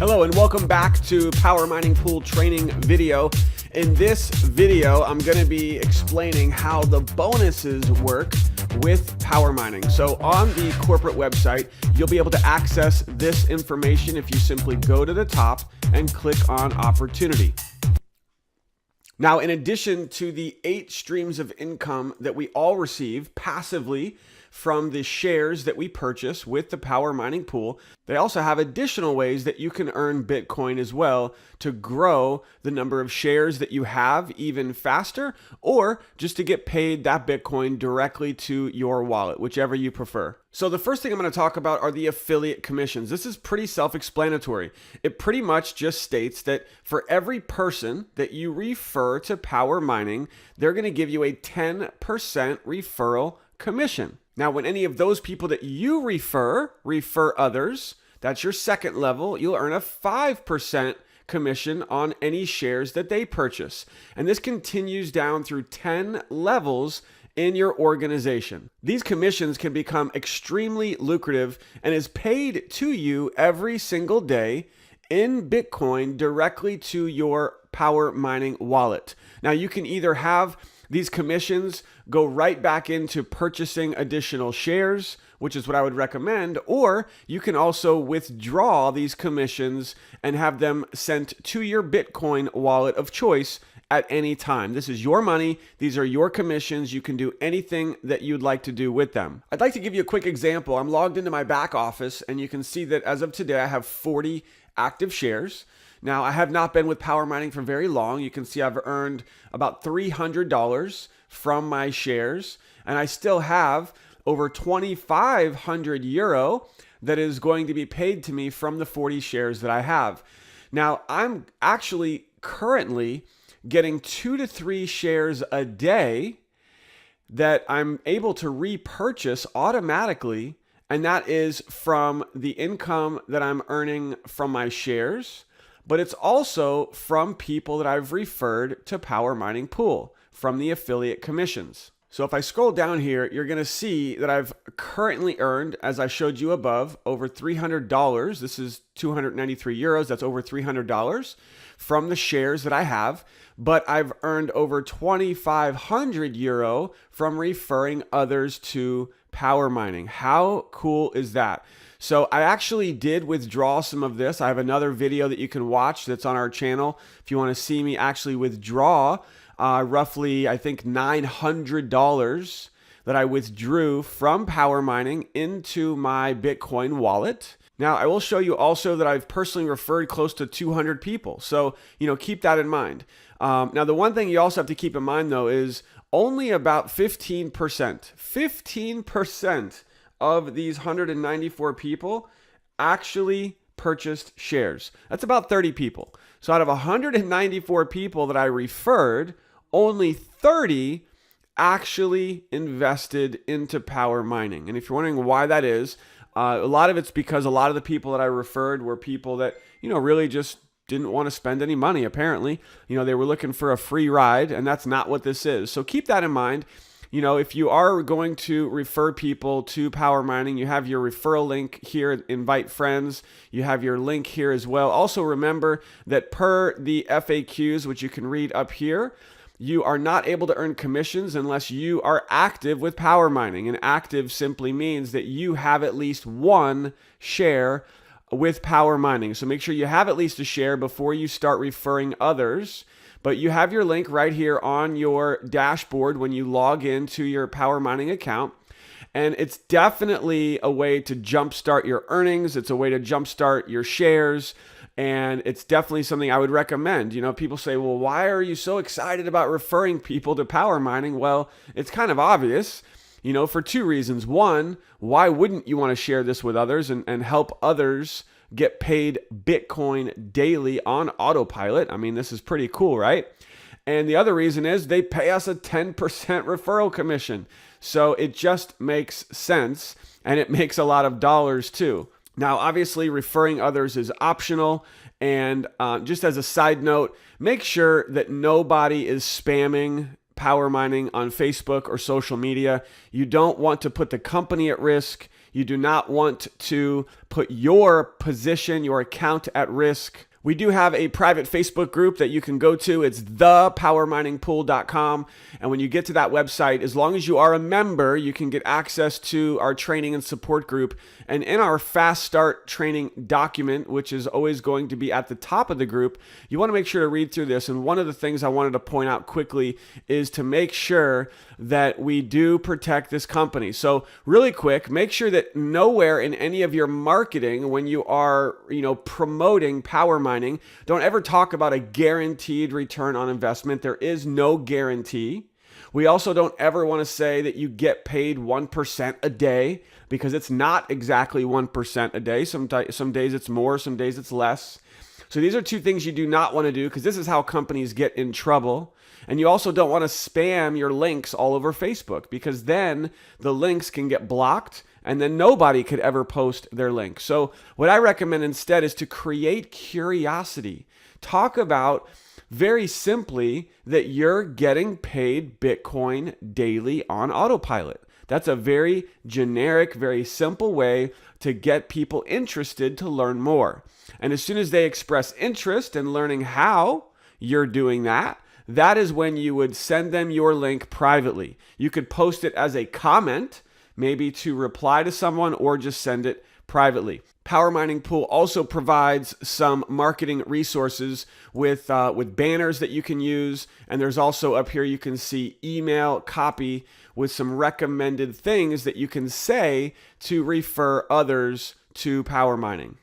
Hello and welcome back to Power Mining Pool training video. In this video, I'm going to be explaining how the bonuses work with power mining. So on the corporate website, you'll be able to access this information if you simply go to the top and click on opportunity. Now, in addition to the 8 streams of income that we all receive passively from the shares that we purchase with the Power Mining Pool, they also have additional ways that you can earn Bitcoin as well to grow the number of shares that you have even faster, or just to get paid that Bitcoin directly to your wallet, whichever you prefer. So the first thing I'm going to talk about are the affiliate commissions. This is pretty self-explanatory. It pretty much just states that for every person that you refer to Power Mining, they're going to give you a 10% referral commission. Now, when any of those people that you refer others, that's your second level, you'll earn a 5% commission on any shares that they purchase. And this continues down through 10 levels in your organization. These commissions can become extremely lucrative and is paid to you every single day in Bitcoin directly to your Power Mining wallet. Now, you can either have these commissions go right back into purchasing additional shares, which is what I would recommend, or you can also withdraw these commissions and have them sent to your Bitcoin wallet of choice at any time. This is your money. These are your commissions. You can do anything that you'd like to do with them. I'd like to give you a quick example. I'm logged into my back office, and you can see that as of today, I have 40 active shares. Now, I have not been with Power Mining for very long. You can see I've earned about $300 from my shares, and I still have over 2,500 euro that is going to be paid to me from the 40 shares that I have. Now, I'm actually currently getting 2 to 3 shares a day that I'm able to repurchase automatically, and that is from the income that I'm earning from my shares, but it's also from people that I've referred to Power Mining Pool from the affiliate commissions. So if I scroll down here, you're going to see that I've currently earned, as I showed you above, over $300. This is 293 euros. That's over $300 from the shares that I have. But I've earned over 2,500 euro from referring others to Power Mining. How cool is that? So I actually did withdraw some of this. I have another video that you can watch that's on our channel if you want to see me actually withdraw roughly, I think, $900 that I withdrew from Power Mining into my Bitcoin wallet. Now, I will show you also that I've personally referred close to 200 people. So, keep that in mind. Now, the one thing you also have to keep in mind, though, is only about 15% of these 194 people actually purchased shares. That's about 30 people. So out of 194 people that I referred, only 30 actually invested into Power Mining. And if you're wondering why that is, a lot of it's because a lot of the people that I referred were people that, really just didn't want to spend any money, apparently. They were looking for a free ride, and that's not what this is. So keep that in mind. If you are going to refer people to Power Mining, you have your referral link here, invite friends. You have your link here as well. Also remember that per the FAQs, which you can read up here, you are not able to earn commissions unless you are active with Power Mining. And active simply means that you have at least one share with Power Mining. So make sure you have at least a share before you start referring others. But you have your link right here on your dashboard when you log into your Power Mining account. And it's definitely a way to jumpstart your earnings. It's a way to jumpstart your shares. And it's definitely something I would recommend. People say, well, why are you so excited about referring people to Power Mining? Well, it's kind of obvious, for 2 reasons. One, why wouldn't you want to share this with others and help others get paid Bitcoin daily on autopilot? I mean, this is pretty cool, right? And the other reason is they pay us a 10% referral commission. So it just makes sense, and it makes a lot of dollars too. Now, obviously, referring others is optional. And just as a side note, make sure that nobody is spamming Power Mining on Facebook or social media. You don't want to put the company at risk. You do not want to put your position, your account at risk. We do have a private Facebook group that you can go to. It's thepowerminingpool.com. And when you get to that website, as long as you are a member, you can get access to our training and support group. And in our Fast Start training document, which is always going to be at the top of the group, you want to make sure to read through this. And one of the things I wanted to point out quickly is to make sure that we do protect this company. So really quick, make sure that nowhere in any of your marketing, when you are, promoting Power Mining, don't ever talk about a guaranteed return on investment. There is no guarantee. We also don't ever want to say that you get paid 1% a day, because it's not exactly 1% a day. Some days it's more, some days it's less. So these are two things you do not want to do, because this is how companies get in trouble. And you also don't want to spam your links all over Facebook, because then the links can get blocked and then nobody could ever post their link. So what I recommend instead is to create curiosity. Talk about very simply that you're getting paid Bitcoin daily on autopilot. That's a very generic, very simple way to get people interested to learn more. And as soon as they express interest in learning how you're doing that, that is when you would send them your link privately. You could post it as a comment, maybe to reply to someone, or just send it privately. Power Mining Pool also provides some marketing resources with banners that you can use. And there's also up here, you can see email copy with some recommended things that you can say to refer others to Power Mining.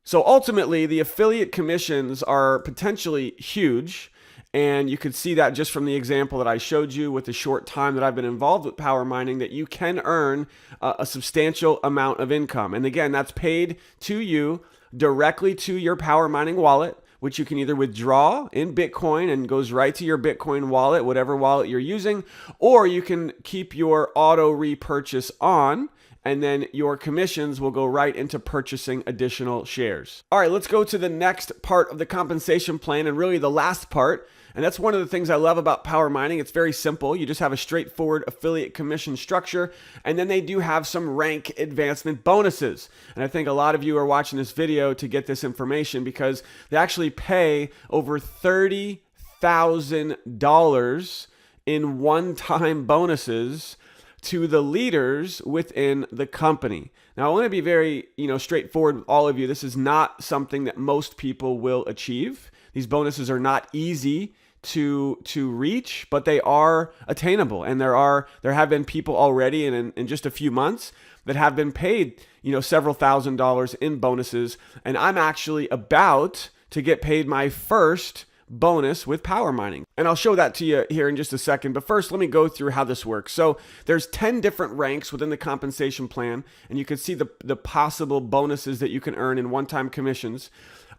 So ultimately, the affiliate commissions are potentially huge. And you could see that just from the example that I showed you with the short time that I've been involved with Power Mining, that you can earn a substantial amount of income. And again, that's paid to you directly to your Power Mining wallet, which you can either withdraw in Bitcoin and goes right to your Bitcoin wallet, whatever wallet you're using, or you can keep your auto repurchase on, and then your commissions will go right into purchasing additional shares. All right, let's go to the next part of the compensation plan, and really the last part. And that's one of the things I love about Power Mining. It's very simple. You just have a straightforward affiliate commission structure, and then they do have some rank advancement bonuses. And I think a lot of you are watching this video to get this information, because they actually pay over $30,000 in one-time bonuses to the leaders within the company. Now, I want to be very, straightforward with all of you. This is not something that most people will achieve. These bonuses are not easy to reach, but they are attainable. And there have been people already in just a few months that have been paid, several $1,000s in bonuses. And I'm actually about to get paid my first bonus with Power Mining. And I'll show that to you here in just a second. But first, let me go through how this works. So there's 10 different ranks within the compensation plan, and you can see the possible bonuses that you can earn in one-time commissions.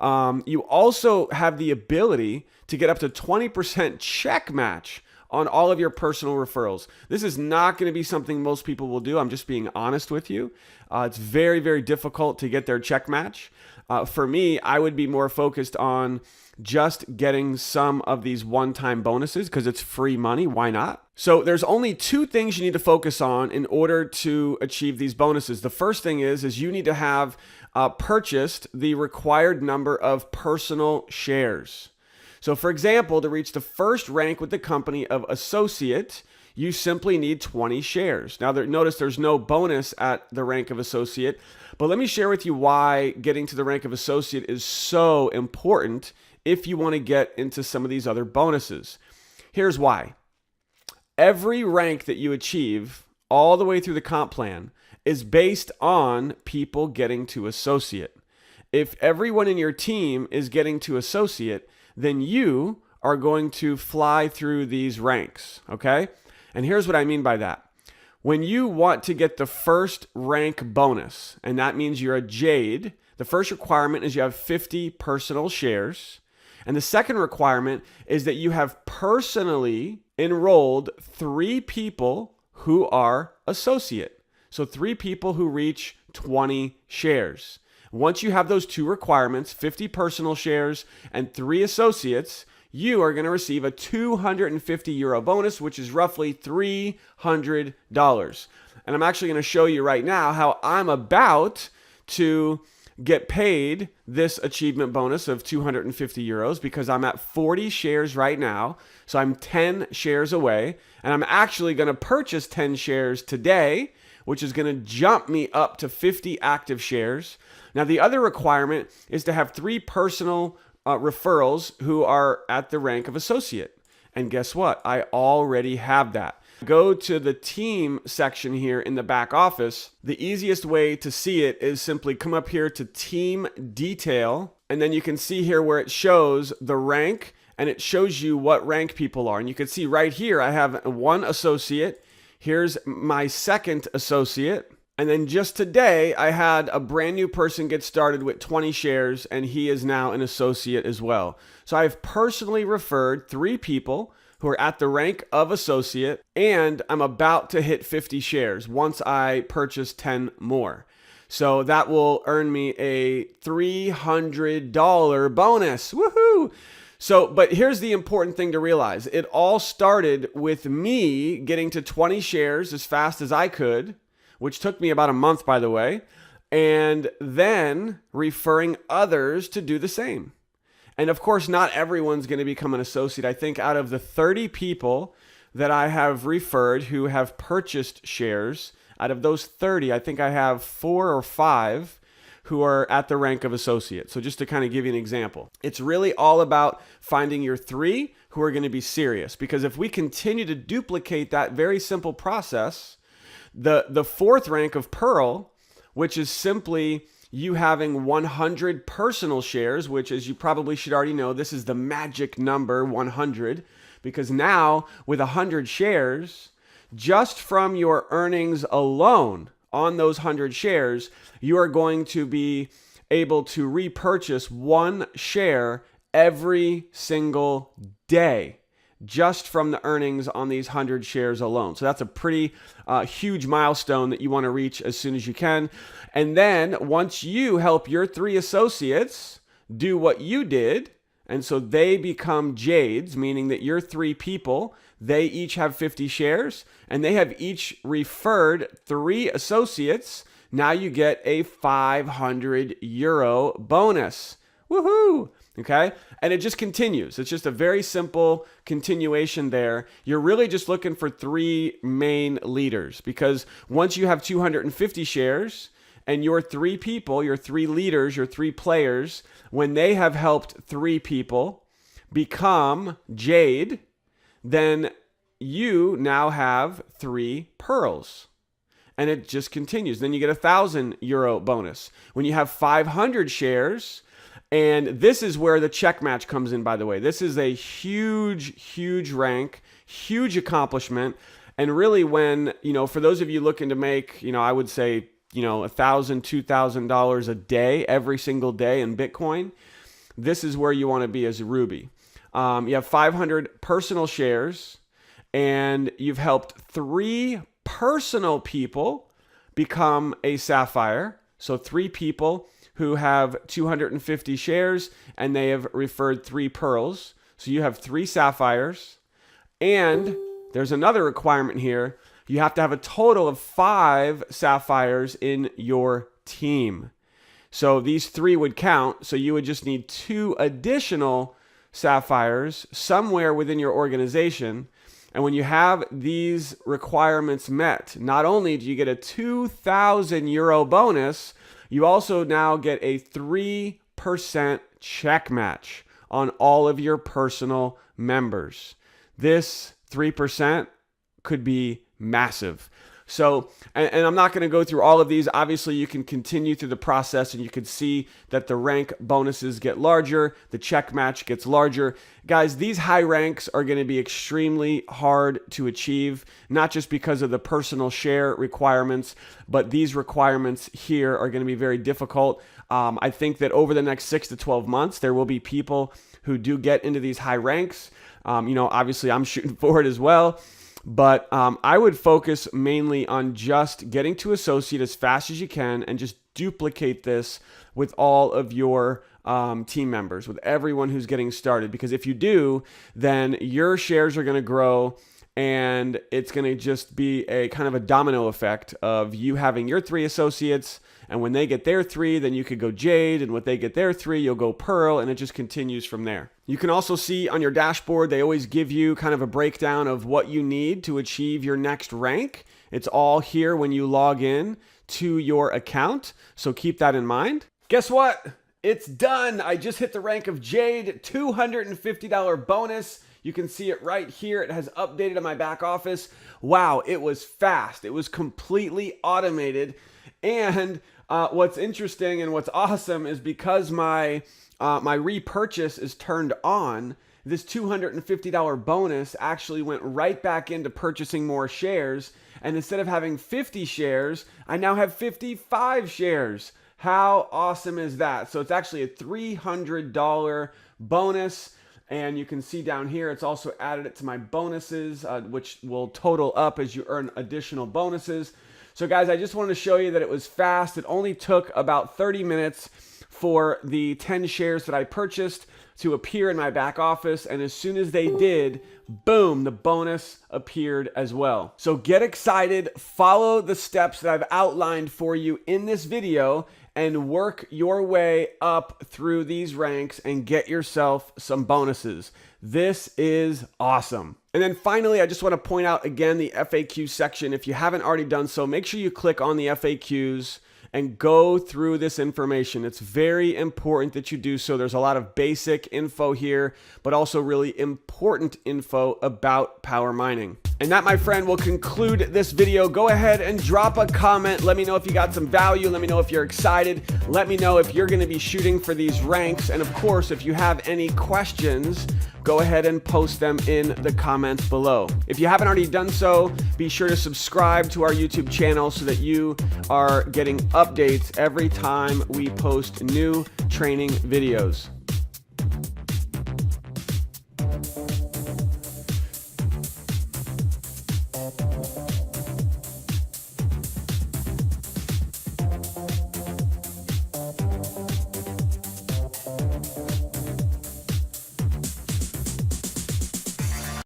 You also have the ability to get up to 20% check match on all of your personal referrals. This is not going to be something most people will do. I'm just being honest with you. It's very, very difficult to get their check match. For me, I would be more focused on just getting some of these one-time bonuses, because it's free money. Why not? So there's only two things you need to focus on in order to achieve these bonuses. The first thing is you need to have purchased the required number of personal shares. So for example, to reach the first rank with the company of associate, you simply need 20 shares. Now, notice there's no bonus at the rank of associate, but let me share with you why getting to the rank of associate is so important if you want to get into some of these other bonuses. Here's why. Every rank that you achieve all the way through the comp plan is based on people getting to associate. If everyone in your team is getting to associate, then you are going to fly through these ranks, okay? And here's what I mean by that. When you want to get the first rank bonus, and that means you're a Jade, the first requirement is you have 50 personal shares. And the second requirement is that you have personally enrolled 3 people who are associate. So 3 people who reach 20 shares. Once you have those 2 requirements, 50 personal shares and 3 associates, you are going to receive a €250 bonus, which is roughly $300. And I'm actually going to show you right now how I'm about to get paid this achievement bonus of 250 euros because I'm at 40 shares right now. So I'm 10 shares away, and I'm actually going to purchase 10 shares today, which is going to jump me up to 50 active shares. Now, the other requirement is to have 3 personal referrals who are at the rank of associate. And guess what? I already have that. Go to the team section here in the back office. The easiest way to see it is simply come up here to team detail, and then you can see here where it shows the rank, and it shows you what rank people are. And you can see right here, I have 1 associate. Here's my 2nd associate. And then just today, I had a brand new person get started with 20 shares, and he is now an associate as well. So I've personally referred 3 people who are at the rank of associate, and I'm about to hit 50 shares once I purchase 10 more. So that will earn me a $300 bonus. Woohoo! So, but here's the important thing to realize. It all started with me getting to 20 shares as fast as I could, which took me about a month, by the way, and then referring others to do the same. And of course, not everyone's going to become an associate. I think out of the 30 people that I have referred who have purchased shares, out of those 30, I think I have 4 or 5 who are at the rank of associate. So just to kind of give you an example, it's really all about finding your 3 who are going to be serious. Because if we continue to duplicate that very simple process, the 4th rank of Pearl, which is simply you having 100 personal shares, which, as you probably should already know, this is the magic number 100, because now with 100 shares, just from your earnings alone on those 100 shares, you are going to be able to repurchase 1 share every single day, just from the earnings on these 100 shares alone. So that's a pretty huge milestone that you want to reach as soon as you can. And then once you help your 3 associates do what you did, and so they become Jades, meaning that your 3 people, they each have 50 shares, and they have each referred 3 associates, now you get a 500 euro bonus. Woohoo! Okay? And it just continues. It's just a very simple continuation there. You're really just looking for 3 main leaders, because once you have 250 shares and your 3 people, your 3 leaders, your 3 players, when they have helped 3 people become Jade, then you now have 3 pearls. And it just continues. Then you get a 1,000 euro bonus. When you have 500 shares, and this is where the check match comes in, by the way. This is a huge, huge rank, huge accomplishment. And really when, for those of you looking to make, I would say, $1,000, $2,000 a day, every single day in Bitcoin, this is where you want to be as a Ruby. You have 500 personal shares, and you've helped 3 personal people become a Sapphire. So 3 people who have 250 shares, and they have referred 3 pearls. So you have 3 sapphires. And there's another requirement here. You have to have a total of 5 sapphires in your team. So these 3 would count. So you would just need 2 additional sapphires somewhere within your organization. And when you have these requirements met, not only do you get a 2,000 euro bonus, you also now get a 3% check match on all of your personal members. This 3% could be massive. So, and I'm not going to go through all of these. Obviously, you can continue through the process and you can see that the rank bonuses get larger, the check match gets larger. Guys, these high ranks are going to be extremely hard to achieve, not just because of the personal share requirements, but these requirements here are going to be very difficult. I think that over the next 6 to 12 months, there will be people who do get into these high ranks. Obviously, I'm shooting for it as well. But I would focus mainly on just getting to associate as fast as you can and just duplicate this with all of your team members, with everyone who's getting started. Because if you do, then your shares are going to grow And it's going to just be a kind of a domino effect of you having your 3 associates, and when they get their 3, then you could go Jade, and when they get their 3, you'll go Pearl, and it just continues from there. You can also see on your dashboard, they always give you kind of a breakdown of what you need to achieve your next rank. It's all here when you log in to your account, so keep that in mind. Guess what? It's done. I just hit the rank of Jade, $250 bonus. You can see it right here. It has updated in my back office. Wow, it was fast. It was completely automated. And what's interesting and what's awesome is because my repurchase is turned on, this $250 bonus actually went right back into purchasing more shares. And instead of having 50 shares, I now have 55 shares. How awesome is that? So it's actually a $300 bonus. And you can see down here, it's also added it to my bonuses, which will total up as you earn additional bonuses. So guys, I just wanted to show you that it was fast. It only took about 30 minutes for the 10 shares that I purchased to appear in my back office. And as soon as they did, boom, the bonus appeared as well. So get excited, follow the steps that I've outlined for you in this video, and work your way up through these ranks and get yourself some bonuses. This is awesome. And then finally, I just want to point out again the FAQ section. If you haven't already done so, make sure you click on the FAQs and go through this information. It's very important that you do so. There's a lot of basic info here, but also really important info about power mining. And that, my friend, will conclude this video. Go ahead and drop a comment. Let me know if you got some value. Let me know if you're excited. Let me know if you're going to be shooting for these ranks. And of course, if you have any questions, go ahead and post them in the comments below. If you haven't already done so, be sure to subscribe to our YouTube channel so that you are getting updates every time we post new training videos.